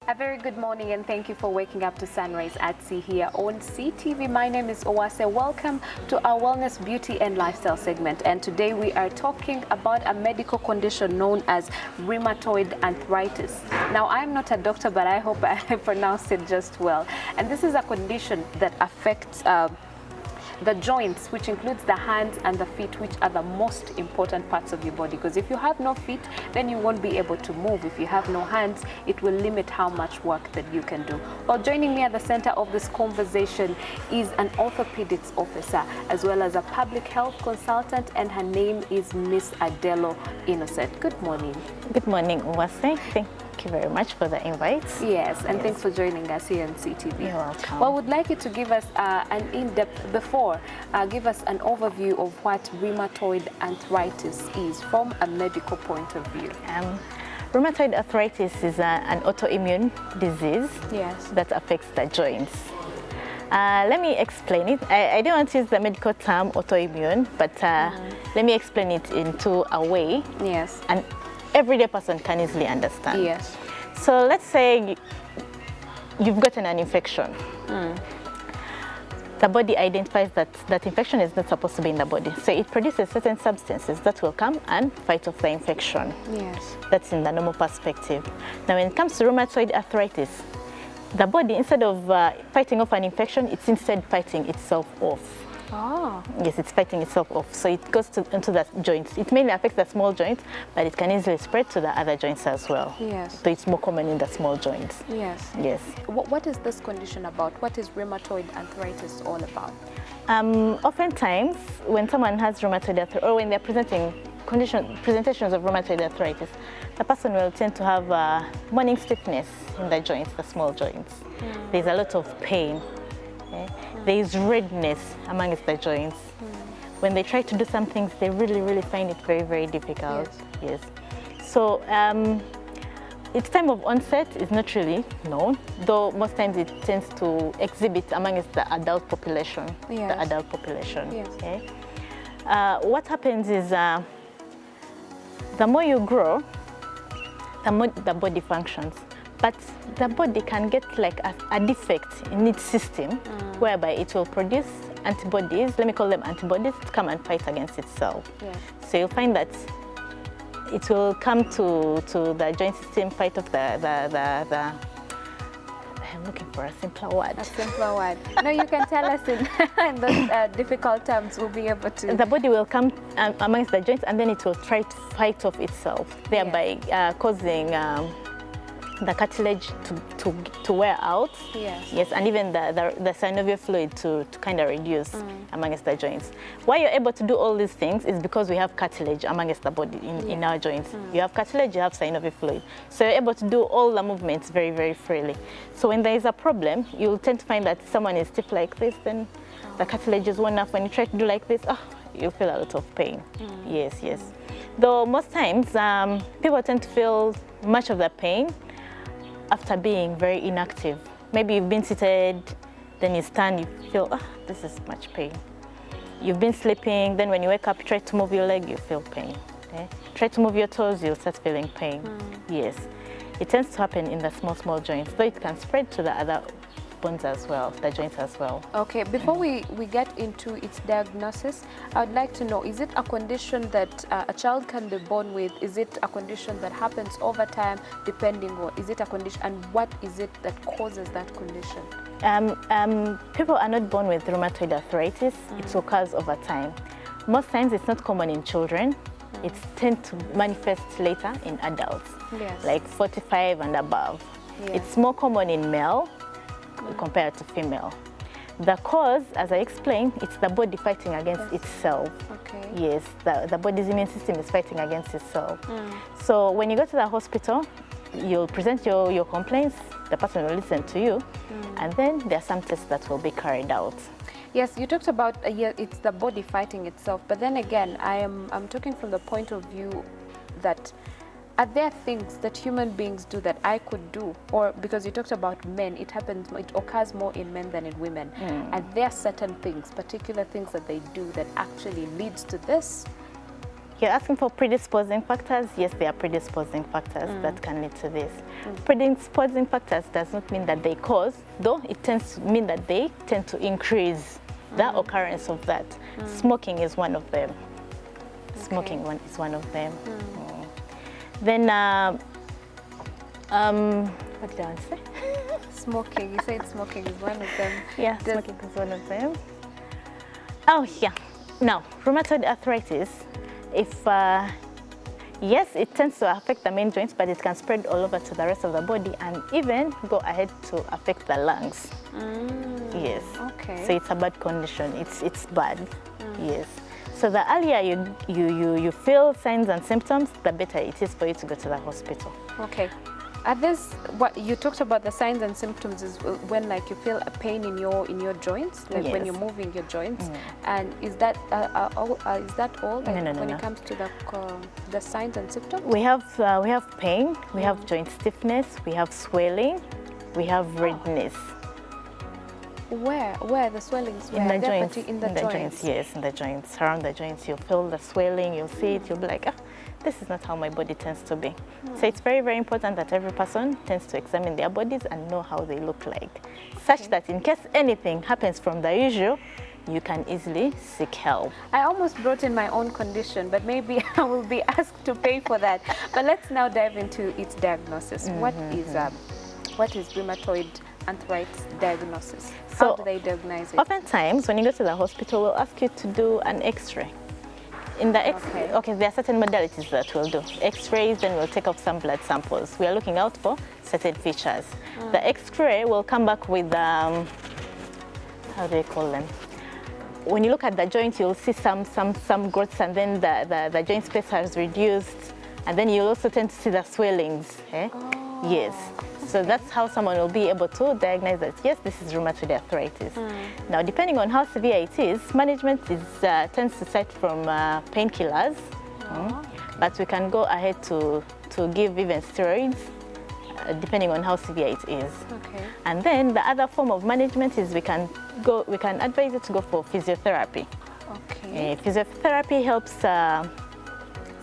A very good morning and thank you for waking up to Sunrise at Sea here on CTV. My name is Owase. Welcome to our Wellness, Beauty and Lifestyle segment. And today we are talking about a medical condition known as rheumatoid arthritis. Now, I'm not a doctor, but I hope I pronounced it just well. And this is a condition that affects the joints, which includes the hands and the feet, which are the most important parts of your body. Because if you have no feet, then you won't be able to move. If you have no hands, it will limit how much work that you can do. Well, joining me at the center of this conversation is an orthopedics officer, as well as a public health consultant, and her name is Miss Adelo Innocent. Good morning. Good morning, Uwase. Thank you very much for the invite. Yes, and thanks for joining us here on CTV. You're welcome. Well, would like you to give us an in-depth, give us an overview of what rheumatoid arthritis is from a medical point of view. Rheumatoid arthritis is an autoimmune disease that affects the joints. Let me explain it. I don't want to use the medical term autoimmune, but let me explain it into a way an everyday person can easily understand. Yes. So let's say you've gotten an infection. The body identifies that that infection is not supposed to be in the body. So it produces certain substances that will come and fight off the infection. Yes. That's in the normal perspective. Now, when it comes to rheumatoid arthritis, the body, instead of fighting off an infection, it's instead fighting itself off. Oh. Yes, it's fighting itself off. So it goes into the joints. It mainly affects the small joints, but it can easily spread to the other joints as well. Yes. So it's more common in the small joints. Yes. Yes. What is this condition about? What is rheumatoid arthritis all about? Oftentimes, when someone has rheumatoid arthritis, or when they're presenting presentations of rheumatoid arthritis, the person will tend to have morning stiffness in the joints, the small joints. There's a lot of pain. There is redness amongst the joints. When they try to do some things, they really find it very difficult. Yes. So its time of onset is not really known, though most times it tends to exhibit amongst the adult population. Yes. The adult population. Yes. Okay? What happens is the more you grow, the more the body functions. But the body can get like a defect in its system whereby it will produce antibodies, let me call them antibodies, to come and fight against itself. Yes. So you'll find that it will come to the joint system, fight off the I'm looking for a simpler word. A simpler word. No, you can tell us in those difficult terms, we'll be able to. The body will come amongst the joints and then it will try to fight off itself, thereby causing the cartilage to wear out. Yes, and even the synovial fluid to kind of reduce amongst the joints. Why you're able to do all these things is because we have cartilage amongst the body in our joints. You have cartilage, you have synovial fluid. So you're able to do all the movements very freely. So when there is a problem, you'll tend to find that someone is stiff like this, then the cartilage is worn off. When you try to do like this, you feel a lot of pain. Yes. Though most times, people tend to feel much of the pain after being very inactive. Maybe you've been seated, then you stand, you feel, this is much pain. You've been sleeping, then when you wake up, you try to move your leg, you feel pain. Okay? Try to move your toes, you'll start feeling pain. Yes. It tends to happen in the small joints, though it can spread to the other bones as well, the joints as well. Okay, before we get into its diagnosis, I would like to know, is it a condition that a child can be born with? Is it a condition that happens over time, depending on, is it a condition, and what is it that causes that condition? People are not born with rheumatoid arthritis. It occurs over time. Most times it's not common in children. It tends to manifest later in adults, like 45 and above. It's more common in male compared to female. The cause, as I explained, it's the body fighting against itself. Okay. Yes, the body's immune system is fighting against itself. So when you go to the hospital, you'll present your complaints, the person will listen to you, and then there are some tests that will be carried out. Yes, you talked about it's the body fighting itself, but then again, I'm talking from the point of view that are there things that human beings do that I could do? Or because you talked about men, it occurs more in men than in women. Are there certain things, particular things that they do that actually leads to this? You're asking for predisposing factors? Yes, there are predisposing factors that can lead to this. Predisposing factors does not mean that they cause, though it tends to mean that they tend to increase the occurrence of that. Smoking is one of them. Smoking is one of them. Then, what did I want to say? Smoking, you said smoking is one of them. Yeah, smoking is one of them. Oh, yeah. Now, rheumatoid arthritis, yes, it tends to affect the main joints, but it can spread all over to the rest of the body and even go ahead to affect the lungs. Yes. Okay. So it's a bad condition. It's bad. Yes. So the earlier you feel signs and symptoms, the better it is for you to go to the hospital. Okay. Are this what you talked about? The signs and symptoms is when like you feel a pain in your joints, like when you're moving your joints, and is that all? Like no, when it comes to the signs and symptoms? We have pain, we have joint stiffness, we have swelling, we have redness. Where the swellings? In the joints. In the joints, yes, in the joints. Around the joints, you'll feel the swelling. You'll see it. You'll be like, this is not how my body tends to be. So it's very, very important that every person tends to examine their bodies and know how they look like, such that in case anything happens from the usual, you can easily seek help. I almost brought in my own condition, but maybe I will be asked to pay for that. But let's now dive into its diagnosis. What is rheumatoid arthritis diagnosis? How do they diagnose it? Oftentimes, when you go to the hospital, we'll ask you to do an X-ray. In the okay, there are certain modalities that we'll do. X-rays, then we'll take off some blood samples. We are looking out for certain features. The X-ray will come back with, how do they call them? When you look at the joint, you'll see some growths, and then the joint space has reduced, and then you'll also tend to see the swellings. Yes. So that's how someone will be able to diagnose that, yes, this is rheumatoid arthritis. Now, depending on how severe it is, management tends to start from painkillers, but we can go ahead to give even steroids, depending on how severe it is. And then the other form of management is we can advise you to go for physiotherapy. Physiotherapy helps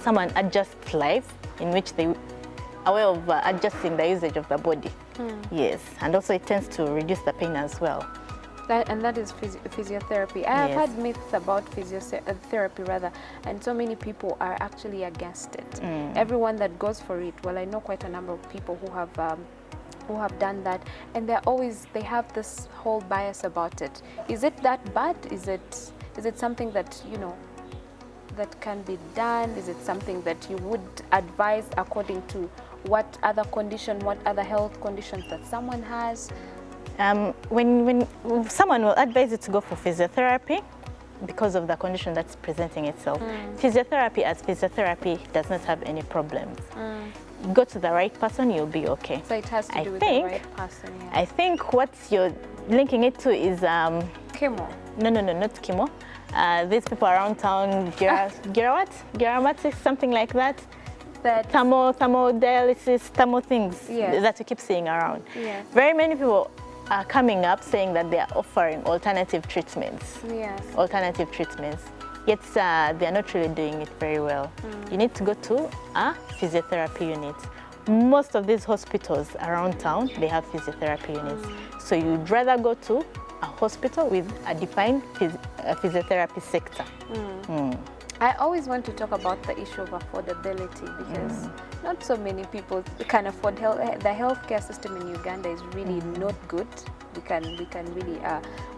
someone adjust life in which they a way of adjusting the usage of the body. Yes, and also it tends to reduce the pain as well. That is physiotherapy. I have heard myths about physiotherapy and so many people are actually against it. Everyone that goes for it, well, I know quite a number of people who have done that, and they have this whole bias about it. Is it that bad? Is it something that that can be done? Is it something that you would advise according to what other health conditions that someone has? When someone will advise you to go for physiotherapy because of the condition that's presenting itself. Physiotherapy as physiotherapy does not have any problems. Go to the right person, you'll be okay. So it has to do with the right person. Yeah. I think what you're linking it to is chemo. No, not chemo. These people around town, Giramatics, something like that. Thermodialysis, thermo things that you keep seeing around. Very many people are coming up saying that they are offering alternative treatments. Alternative treatments. Yet they are not really doing it very well. You need to go to a physiotherapy unit. Most of these hospitals around town, they have physiotherapy units. So you'd rather go to a hospital with a defined physiotherapy sector. I always want to talk about the issue of affordability because not so many people can afford health. The healthcare system in Uganda is really not good. We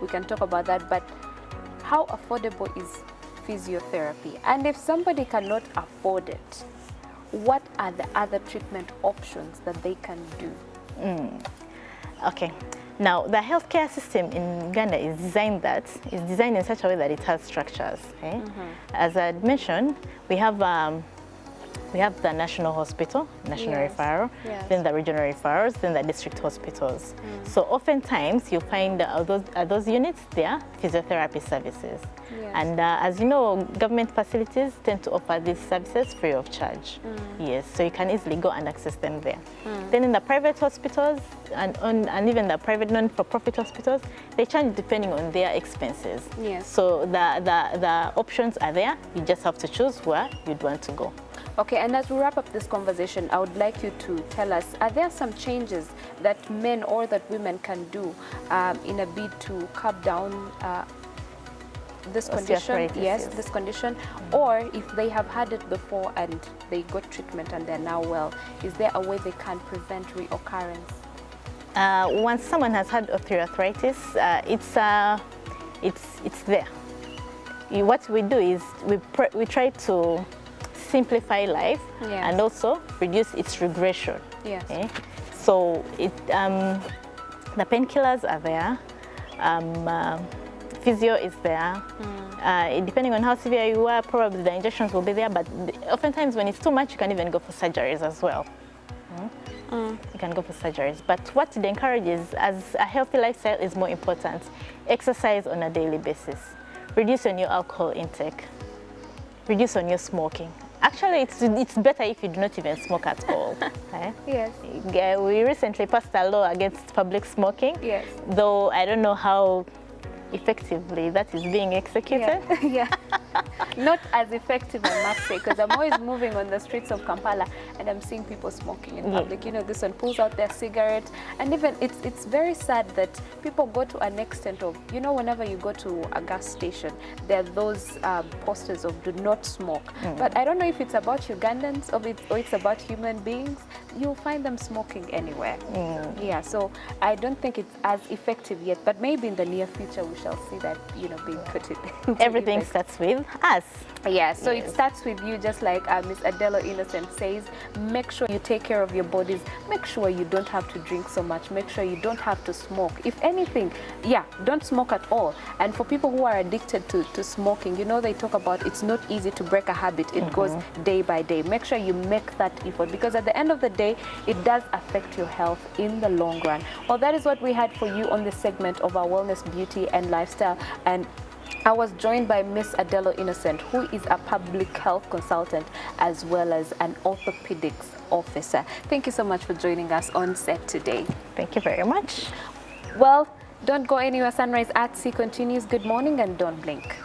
can talk about that, but how affordable is physiotherapy? And if somebody cannot afford it, what are the other treatment options that they can do? Okay. Now, the healthcare system in Uganda is designed in such a way that it has structures. As I mentioned, we have We have the national hospital, national Yes. referral, Yes. then the regional referrals, then the district hospitals. So oftentimes you find those units there, physiotherapy services. Yes. And as you know, government facilities tend to offer these services free of charge. Yes, so you can easily go and access them there. Then in the private hospitals and even the private non-for-profit hospitals, they charge depending on their expenses. Yes. So the options are there. You just have to choose where you'd want to go. Okay, and as we wrap up this conversation, I would like you to tell us, are there some changes that men or that women can do in a bid to curb down this condition? Osteoarthritis, Yes, this condition. Or if they have had it before and they got treatment and they're now well, is there a way they can prevent reoccurrence? Once someone has had osteoarthritis, it's there. What we do is we try to simplify life and also reduce its regression. Yes. Okay? So the painkillers are there, physio is there. Depending on how severe you are, probably the injections will be there, but oftentimes when it's too much, you can even go for surgeries as well. You can go for surgeries. But what it encourages, as a healthy lifestyle is more important, exercise on a daily basis, reduce on your alcohol intake, reduce on your smoking. Actually, it's better if you do not even smoke at all. Yes. We recently passed a law against public smoking. Yes. Though I don't know how effectively that is being executed. Yeah. Not as effective, I must say, because I'm always moving on the streets of Kampala and I'm seeing people smoking in public. You know, this one pulls out their cigarette, and even it's very sad that people go to an extent of, you know, whenever you go to a gas station, there are those posters of do not smoke. But I don't know if it's about Ugandans or it's about human beings. You'll find them smoking anywhere. Yeah, so I don't think it's as effective yet, but maybe in the near future we shall see that, you know, being put in. Everything starts with us. Yeah, so it starts with you, just like Miss Adelo Innocent says. Make sure you take care of your bodies. Make sure you don't have to drink so much. Make sure you don't have to smoke. If anything, don't smoke at all. And for people who are addicted to smoking, you know, they talk about it's not easy to break a habit. It goes day by day. Make sure you make that effort, because at the end of the day, it does affect your health in the long run. Well, that is what we had for you on this segment of our wellness, beauty and lifestyle. And I was joined by Miss Adelo Innocent, who is a public health consultant as well as an orthopedics officer. Thank you so much for joining us on set today. Thank you very much. Well, don't go anywhere. Sunrise at Sea continues. Good morning and don't blink.